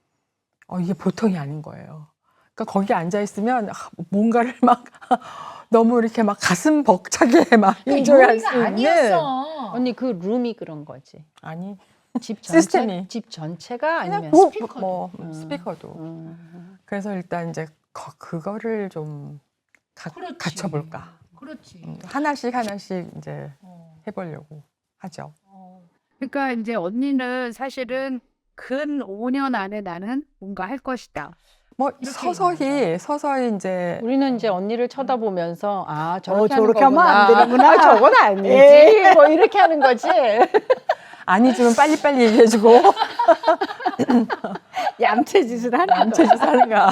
이게 보통이 아닌 거예요. 그러니까 거기 앉아 있으면 뭔가를 막 너무 이렇게 막 가슴 벅차게 막 인조할 수 있는 언니 그 룸이 그런 거지. 아니 집 전체, 시스템이. 집 전체가 그냥 아니면 뭐, 스피커. 뭐 스피커도. 그래서 일단 이제 그거를 좀 갖춰볼까. 그렇지. 하나씩 이제 해보려고 하죠. 그러니까 이제 언니는 사실은 근 5년 안에 나는 뭔가 할 것이다. 뭐 이렇게 서서히 이제 우리는 이제 언니를 쳐다보면서 아 저렇게 하는 저렇게 하면 거구나. 안 되는구나. 아, 저건 아니지. 뭐 이렇게 하는 거지. 아니지만 빨리빨리 얘기해주고 얌체짓을 하는 남체짓 하는가.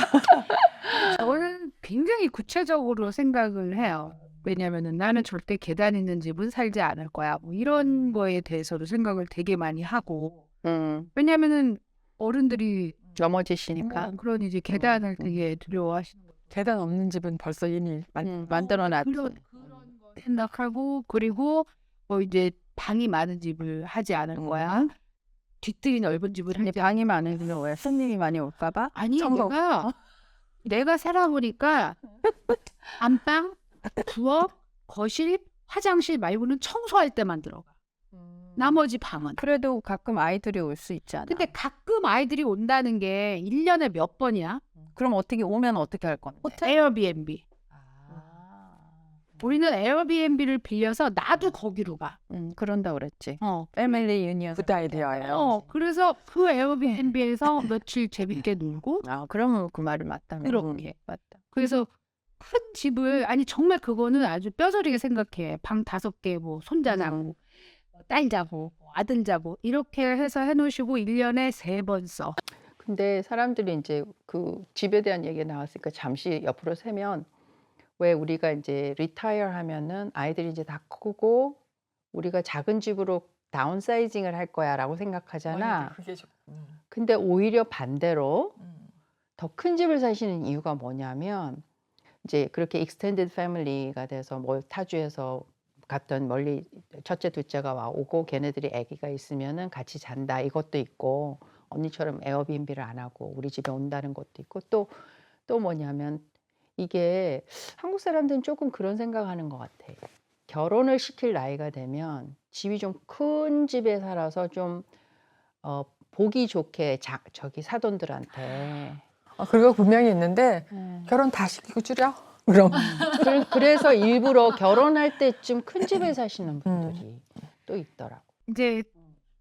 저는 굉장히 구체적으로 생각을 해요. 왜냐면은 나는 절대 계단 있는 집은 살지 않을 거야. 뭐 이런 거에 대해서도 생각을 되게 많이 하고. 왜냐면은 어른들이 넘어지시니까. 그런 이제 계단을 되게 두려워하시는 거예요. 계단 없는 집은 벌써 이미 만들어놨. 그런 거 생각하고 그리고 뭐 이제 방이 많은 집을 하지 않을 거야. 뒤뜰이 넓은 집을 근데 하지 방이 많으면 왜 손님이 많이 올까봐? 아니 청소. 내가 살아보니까 안방, 부엌, 거실, 화장실 말고는 청소할 때만 들어가. 나머지 방은. 그래도 가끔 아이들이 올 수 있잖아. 근데 가끔 아이들이 온다는 게 1년에 몇 번이야? 그럼 어떻게 오면 어떻게 할 건데? 에어비앤비. 우리는 에어비앤비를 빌려서 나도 거기로 가. 그런다 그랬지. 어. 패밀리 유니언. 굿 아이디어예요. 그래서 그 에어비앤비에서 며칠 재밌게 놀고 아, 그러면 그 말이 맞다면. 그렇게. 맞다. 그래서 큰 집을 아니 정말 그거는 아주 뼈저리게 생각해. 방 5개 뭐 손자 자고 딸 자고 아들 자고 이렇게 해서 해놓으시고 1년에 3번 써. 근데 사람들이 이제 그 집에 대한 얘기가 나왔으니까 잠시 옆으로 세면 왜 우리가 이제 리타이어 하면은 아이들이 이제 다 크고 우리가 작은 집으로 다운사이징을 할 거야라고 생각하잖아. 그게 좀. 근데 오히려 반대로 더 큰 집을 사시는 이유가 뭐냐면 이제 그렇게 익스텐디드 패밀리가 돼서 뭐 타주에서 갔던 멀리 첫째 둘째가 와 오고 걔네들이 아기가 있으면은 같이 잔다 이것도 있고 언니처럼 에어비앤비를 안 하고 우리 집에 온다는 것도 있고 또 뭐냐면 이게 한국 사람들은 조금 그런 생각하는 것 같아. 결혼을 시킬 나이가 되면 집이 좀 큰 집에 살아서 좀 보기 좋게 저기 사돈들한테 그리고 분명히 있는데 결혼 다 시키고 줄여. 그럼 그래서 일부러 결혼할 때쯤 큰 집에 사시는 분들이 또 있더라고. 이제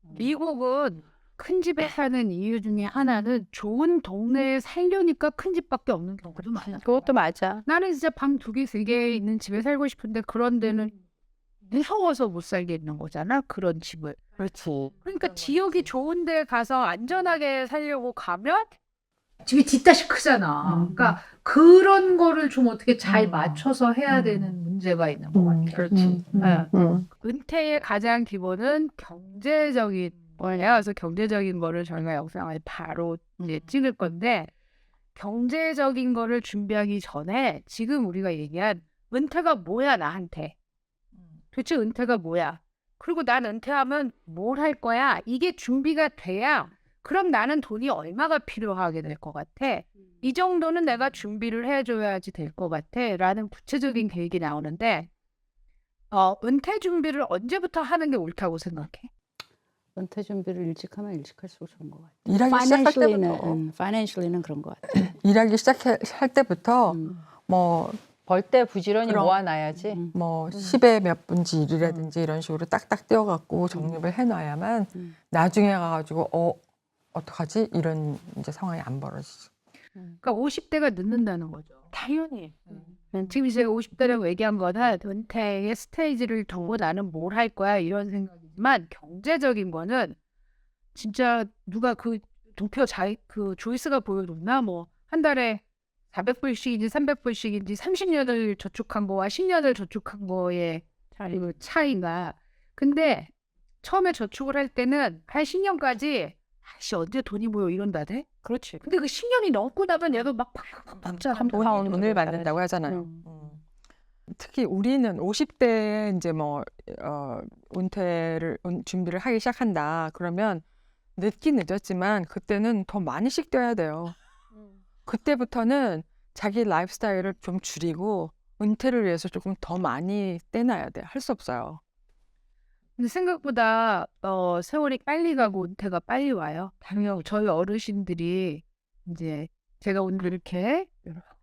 미국은 큰 집에 사는 이유 중에 하나는 좋은 동네에 살려니까 큰 집밖에 없는 경우도 많아. 그것도 맞아. 나는 진짜 방 2개, 3개 있는 집에 살고 싶은데 그런 데는 무서워서 못 살겠는 거잖아. 그런 집을. 그렇지. 그러니까 지역이 좋은 데 가서 안전하게 살려고 가면 집이 뒤따시 크잖아. 그러니까 그런 거를 좀 어떻게 잘 맞춰서 해야 되는 문제가 있는 것 같아. 그렇지. 은퇴의 가장 기본은 경제적인 거예요. 그래서 경제적인 거를 저희가 영상을 바로 이제 찍을 건데 경제적인 거를 준비하기 전에 지금 우리가 얘기한 은퇴가 뭐야 나한테. 도대체 은퇴가 뭐야? 그리고 난 은퇴하면 뭘 할 거야? 이게 준비가 돼야 그럼 나는 돈이 얼마가 필요하게 될 것 같아? 이 정도는 내가 준비를 해줘야지 될 것 같아 라는 구체적인 계획이 나오는데 은퇴 준비를 언제부터 하는 게 옳다고 생각해? 은퇴 준비를 일찍 하면 일찍 할수록 좋은 것 같아요. 일하기 시작할 때부터 financially는 그런 것 같아요. 일하기 시작할 때부터 뭐 벌 때 부지런히 그럼. 모아놔야지. 뭐 10의 몇 분지 1이라든지 이런 식으로 딱딱 떼어갖고 적립을 해놔야만 나중에 가가지고 어떡하지? 이런 이제 상황이 안 벌어지지. 그러니까 50대가 늦는다는 거죠. 당연히. 지금 제가 50대라고 얘기한 거는 은퇴의 스테이지를 두고 나는 뭘 할 거야 이런 생각이지만 경제적인 거는 진짜 누가 그 도표 그 조이스가 보여줬나 뭐 한 달에 400불씩인지 300불씩인지 30년을 저축한 거와 10년을 저축한 거의 차이가. 근데 처음에 저축을 할 때는 한 10년까지 아씨 언제 돈이 모여 이런다대? 그렇지. 근데 그 10년이 넘고 나면 얘가 막 박자 돈을 받는다고 하잖아요. 특히 우리는 50대에 이제 뭐 준비를 하기 시작한다. 그러면 늦긴 늦었지만 그때는 더 많이씩 떼야 돼요. 그때부터는 자기 라이프 스타일을 좀 줄이고 은퇴를 위해서 조금 더 많이 떼놔야 돼. 할 수 없어요. 근데 생각보다 세월이 빨리 가고 은퇴가 빨리 와요. 당연히 저희 어르신들이 이제 제가 오늘 이렇게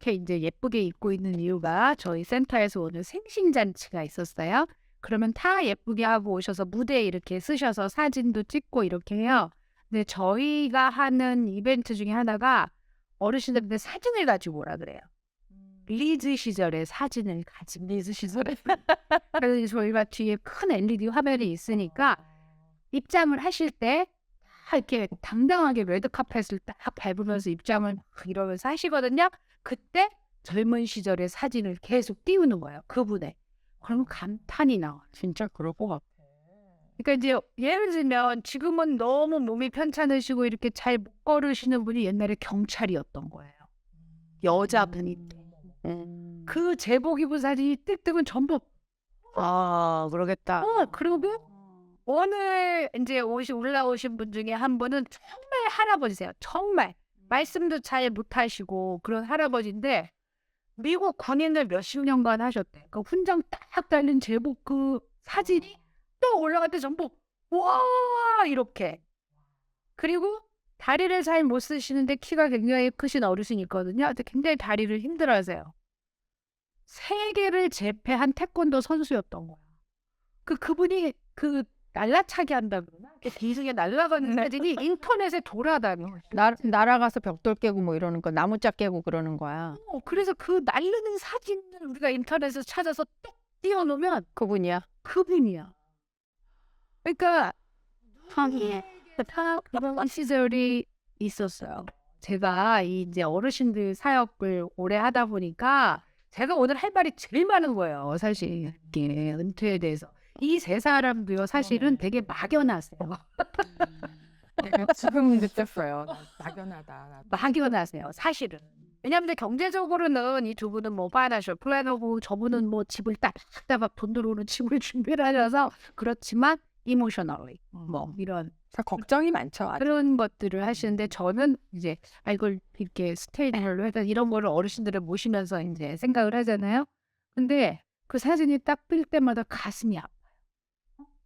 이제 예쁘게 입고 있는 이유가 저희 센터에서 오늘 생신잔치가 있었어요. 그러면 다 예쁘게 하고 오셔서 무대에 이렇게 쓰셔서 사진도 찍고 이렇게 해요. 근데 저희가 하는 이벤트 중에 하나가 어르신들한테 사진을 가지고 오라 그래요. 리즈 시절의 사진을 가진 리즈 시절에. 그래서 저희가 뒤에 큰 LED 화면이 있으니까 입장을 하실 때 다 이렇게 당당하게 레드카펫을 딱 밟으면서 입장을 막 이러면서 하시거든요. 그때 젊은 시절의 사진을 계속 띄우는 거예요. 그분의. 그러면 감탄이 나와요. 진짜 그럴 것 같아. 그러니까 이제 예를 들면 지금은 너무 몸이 편찮으시고 이렇게 잘 못 걸으시는 분이 옛날에 경찰이었던 거예요. 여자분인데. 그 제복 입은 사진이 뜩 뜨면 전부 아, 그러겠다. 그러면 오늘 이제 올라오신 분 중에 한 분은 정말 할아버지세요. 정말 말씀도 잘 못하시고 그런 할아버지인데 미국 군인을 몇십 년간 하셨대. 그 훈장 딱 달린 제복 그 사진이 또 올라갈 때 전부 와 이렇게. 그리고 다리를 잘 못 쓰시는데 키가 굉장히 크신 어르신이 있거든요. 근데 굉장히 다리를 힘들어하세요. 세계를 제패한 태권도 선수였던 거야. 그분이 그 날라차기 한다 그러나? 뒤숭에 날아가는 사진이 인터넷에 돌아다녀. 날아가서 벽돌 깨고 뭐 이러는 거, 나무짝 깨고 그러는 거야. 그래서 그 날르는 사진을 우리가 인터넷에서 찾아서 뚝 띄워놓으면 그분이야. 그분이야. 그러니까 다 그런 시절이 있었어요. 제가 이제 어르신들 사역을 오래 하다 보니까 제가 오늘 할 말이 제일 많은 거예요. 사실 이게 은퇴에 대해서. 이 세 사람도요 사실은 되게 막연하세요. 지금 느꼈어요. 막연하다. 막연하세요. 사실은. 왜냐하면 경제적으로는 이 두 분은 뭐 파이낸셜 플래너고 저분은 뭐 집을 딱딱 돈 들어오는 집을 준비를 하셔서 그렇지만 이모셔널리 뭐 이런 자, 걱정이 많죠. 아직. 그런 것들을 하시는데 저는 이제 이걸 이렇게 스테이지로 해서 이런 거를 어르신들을 모시면서 이제 생각을 하잖아요. 근데 그 사진이 딱 뜰 때마다 가슴이 아파요.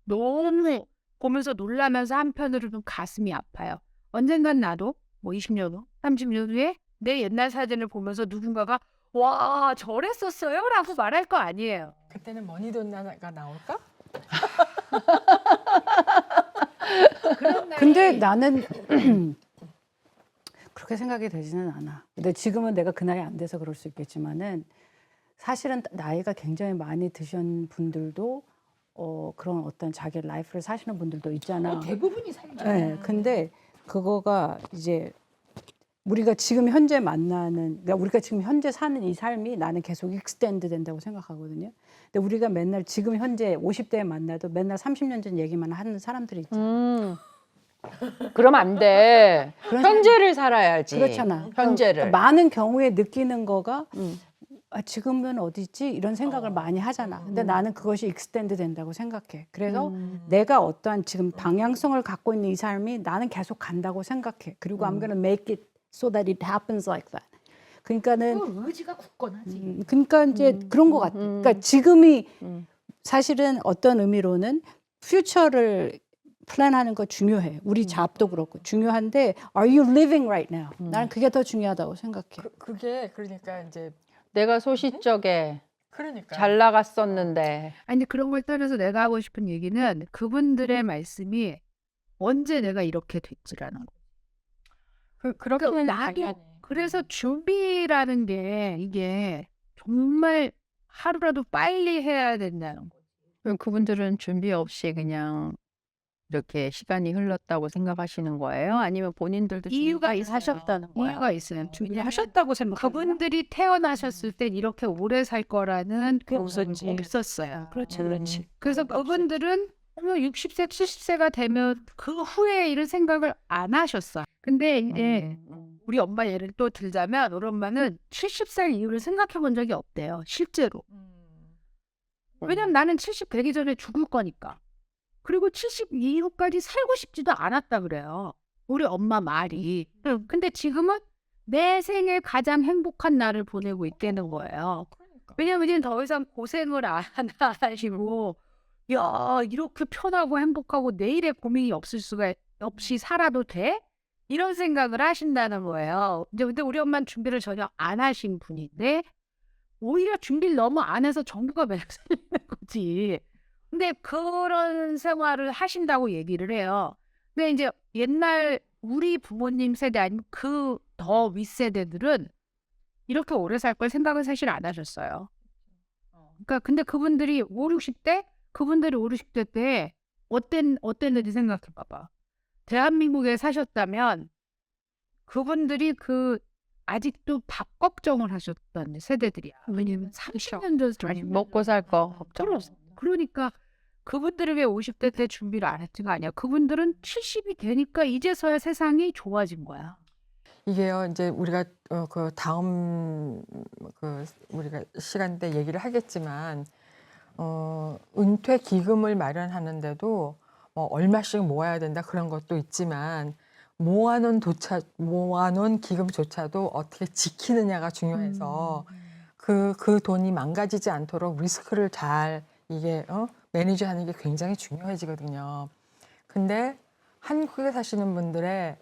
너무 보면서 놀라면서 한편으로는 가슴이 아파요. 언젠간 나도 뭐 20년 후, 30년 후에 내 옛날 사진을 보면서 누군가가 와 저랬었어요? 라고 말할 거 아니에요. 그때는 머니돈나가 나올까? 근데 나는 그렇게 생각이 되지는 않아. 근데 지금은 내가 그 나이 안 돼서 그럴 수 있겠지만은 사실은 나이가 굉장히 많이 드신 분들도 그런 어떤 자기 라이프를 사시는 분들도 있잖아. 대부분이 살죠. 네, 근데 그거가 이제 우리가 지금 현재 만나는, 그러니까 우리가 지금 현재 사는 이 삶이 나는 계속 익스텐드 된다고 생각하거든요. 근데 우리가 맨날 지금 현재 50대에 만나도 맨날 30년 전 얘기만 하는 사람들이 있잖아. 그러면 안 돼. 그런 현재를 살아야지. 그렇잖아. 현재를. 많은 경우에 느끼는 거가 지금은 어디지? 이런 생각을 많이 하잖아. 근데 나는 그것이 익스텐드 된다고 생각해. 그래서 내가 어떠한 지금 방향성을 갖고 있는 이 삶이 나는 계속 간다고 생각해. 그리고 I'm gonna make it so that it happens like that. 그러니까는 그 의지가 굳건하지. 그러니까 이제 그런 것 같아. 그러니까 지금이 사실은 어떤 의미로는 퓨처를 플랜하는 거 중요해. 우리 잡도 그렇고 중요한데 Are you living right now? 나는 그게 더 중요하다고 생각해. 그게 그러니까 이제 내가 소시적에 그러니까 잘 나갔었는데. 아니 근데 그런 걸 떠나서 내가 하고 싶은 얘기는 그분들의 말씀이 언제 내가 이렇게 됐지라는 거. 그렇게는 나도 당연히. 그래서 준비라는 게 이게 정말 하루라도 빨리 해야 된다는 거. 그럼 그분들은 준비 없이 그냥 이렇게 시간이 흘렀다고 생각하시는 거예요? 아니면 본인들도 이유가 준비를 있어요. 하셨다는 거야? 이유가 있어요. 준비를 하셨다고 생각해요. 그분들이 태어나셨을 땐 이렇게 오래 살 거라는 그 없었어요. 그렇지, 그렇지. 그래서 그분들은 60세, 70세가 되면 그 후에 이런 생각을 안 하셨어요. 근데 이제 우리 엄마 예를 또 들자면 우리 엄마는 70살 이후를 생각해 본 적이 없대요. 실제로. 왜냐면 나는 70 되기 전에 죽을 거니까. 그리고 70 이후까지 살고 싶지도 않았다 그래요. 우리 엄마 말이. 근데 지금은 내 생에 가장 행복한 날을 보내고 있다는 거예요. 왜냐면 이제 더 이상 고생을 안 하시고 야 이렇게 편하고 행복하고 내일의 고민이 없을 수가 없이 살아도 돼? 이런 생각을 하신다는 거예요. 이제 근데 우리 엄마는 준비를 전혀 안 하신 분인데 오히려 준비를 너무 안 해서 정부가 매달리는 거지. 근데 그런 생활을 하신다고 얘기를 해요. 근데 이제 옛날 우리 부모님 세대 아니면 그 더 윗세대들은 이렇게 오래 살 걸 생각은 사실 안 하셨어요. 그러니까 근데 그분들이 5, 60대? 그분들이 5, 60대 때 어땠는지 생각해 봐봐. 대한민국에 사셨다면 그분들이 그 아직도 밥 걱정을 하셨던 세대들이야. 왜냐면 30년 전 먹고 살 거 걱정. 그러니까 그분들을 왜 50대 때 준비를 안 했지가 아니야. 그분들은 70이 되니까 이제서야 세상이 좋아진 거야. 이게요, 이제 우리가 그 다음 그 우리가 시간 때 얘기를 하겠지만 은퇴 기금을 마련하는데도 뭐 얼마씩 모아야 된다 그런 것도 있지만 모아놓은 기금조차도 어떻게 지키느냐가 중요해서 그 돈이 망가지지 않도록 리스크를 잘 이게 매니지하는 게 굉장히 중요해지거든요. 근데 한국에 사시는 분들의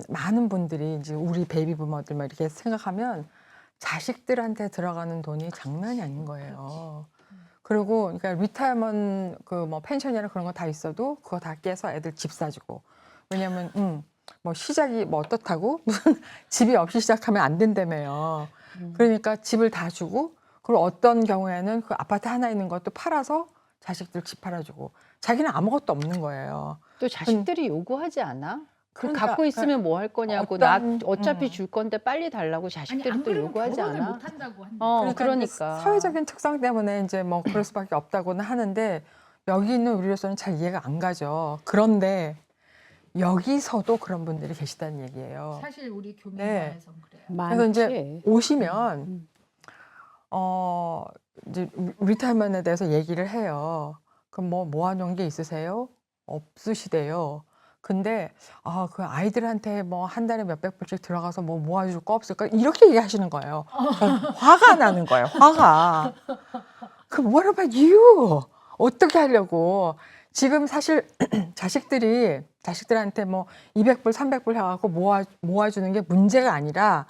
많은 분들이 이제 우리 베이비 부모들 막 이렇게 생각하면 자식들한테 들어가는 돈이 장난이 아닌 거예요. 그리고 그러니까 리타이먼트 그 뭐 펜션이나 그런 거 다 있어도 그거 다 깨서 애들 집 사주고. 왜냐면 뭐 시작이 뭐 어떻다고 무슨 집이 없이 시작하면 안 된다며요. 그러니까 집을 다 주고 그리고 어떤 경우에는 그 아파트 하나 있는 것도 팔아서 자식들 집 팔아주고 자기는 아무것도 없는 거예요. 또 자식들이 요구하지 않아? 그 그러니까, 갖고 있으면 뭐 할 거냐고 어떤, 나 어차피 줄 건데 빨리 달라고 자식들이 또 요구하지 않아? 못한다고 그러니까. 사회적인 특성 때문에 이제 뭐 그럴 수밖에 없다고는 하는데 여기 있는 우리로서는 잘 이해가 안 가죠. 그런데 여기서도 그런 분들이 계시다는 얘기예요. 사실 우리 네. 교민사회에서 그래요. 그래서 이제 오시면 이제 리타이먼트에 대해서 얘기를 해요. 그럼 뭐 모아놓은 게 있으세요? 없으시대요. 근데 그 아이들한테 뭐 한 달에 몇백 불씩 들어가서 뭐 모아줄 거 없을까? 이렇게 얘기하시는 거예요. 화가 나는 거예요. 화가. 그 what about you? 어떻게 하려고? 지금 사실 자식들한테 뭐 200불, 300불 해갖고 모아주는 게 문제가 아니라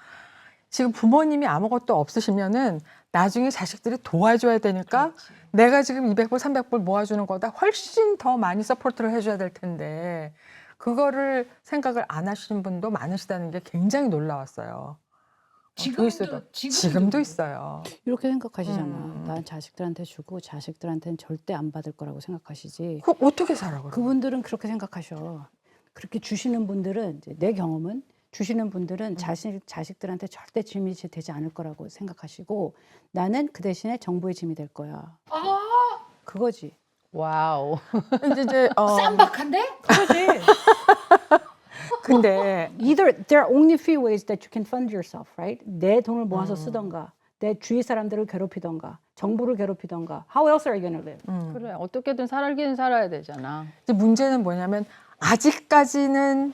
지금 부모님이 아무것도 없으시면은 나중에 자식들이 도와줘야 되니까 내가 지금 200불, 300불 모아주는 거다 훨씬 더 많이 서포트를 해줘야 될 텐데 그거를 생각을 안 하시는 분도 많으시다는 게 굉장히 놀라웠어요. 지금도 있어요. 이렇게 생각하시잖아. 음. 난 자식들한테 주고 자식들한테는 절대 안 받을 거라고 생각하시지. 그 어떻게 살아 그럼? 그분들은 그렇게 생각하셔. 그렇게 주시는 분들은 이제 내 경험은 주시는 분들은 자식들한테 절대 짐이 되지 않을 거라고 생각하시고 나는 그 대신에 정부의 짐이 될 거야. 그거지. 와우. 이제 쌈박한데? 근데 Either there are only few ways that you can fund yourself, right? 내 돈을 모아서 쓰던가, 내 주위 사람들을 괴롭히던가, 정부를 괴롭히던가. How else are you going to live? 그래 어떻게든 살긴 살아야 되잖아. 이제 문제는 뭐냐면 아직까지는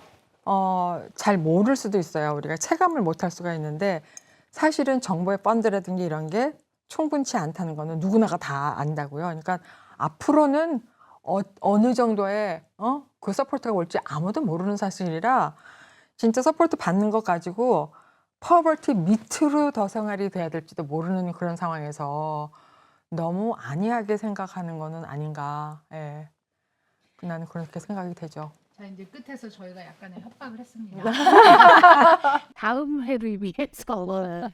잘 모를 수도 있어요. 우리가 체감을 못할 수가 있는데 사실은 정부의 펀드라든지 이런 게 충분치 않다는 거는 누구나가 다 안다고요. 그러니까 앞으로는 어느 정도의 그 서포트가 올지 아무도 모르는 사실이라 진짜 서포트 받는 것 가지고 퍼버티 밑으로 더 생활이 돼야 될지도 모르는 그런 상황에서 너무 안이하게 생각하는 거는 아닌가. 예. 나는 그렇게 생각이 되죠. 자 이제 끝에서 저희가 약간의 협박을 했습니다. 다음 회를 위해서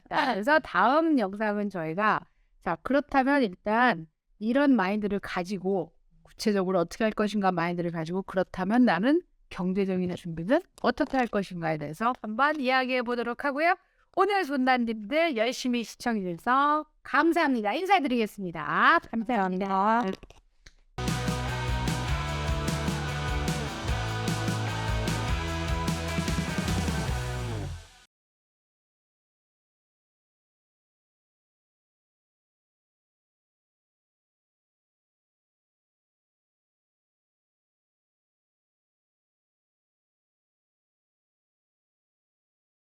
그래서 다음 영상은 저희가 자 그렇다면 일단 이런 마인드를 가지고 구체적으로 어떻게 할 것인가 마인드를 가지고 그렇다면 나는 경제적인 준비는 어떻게 할 것인가에 대해서 한번 이야기해 보도록 하고요. 오늘 손난님들 열심히 시청해 주셔서 감사합니다. 인사드리겠습니다. 감사합니다.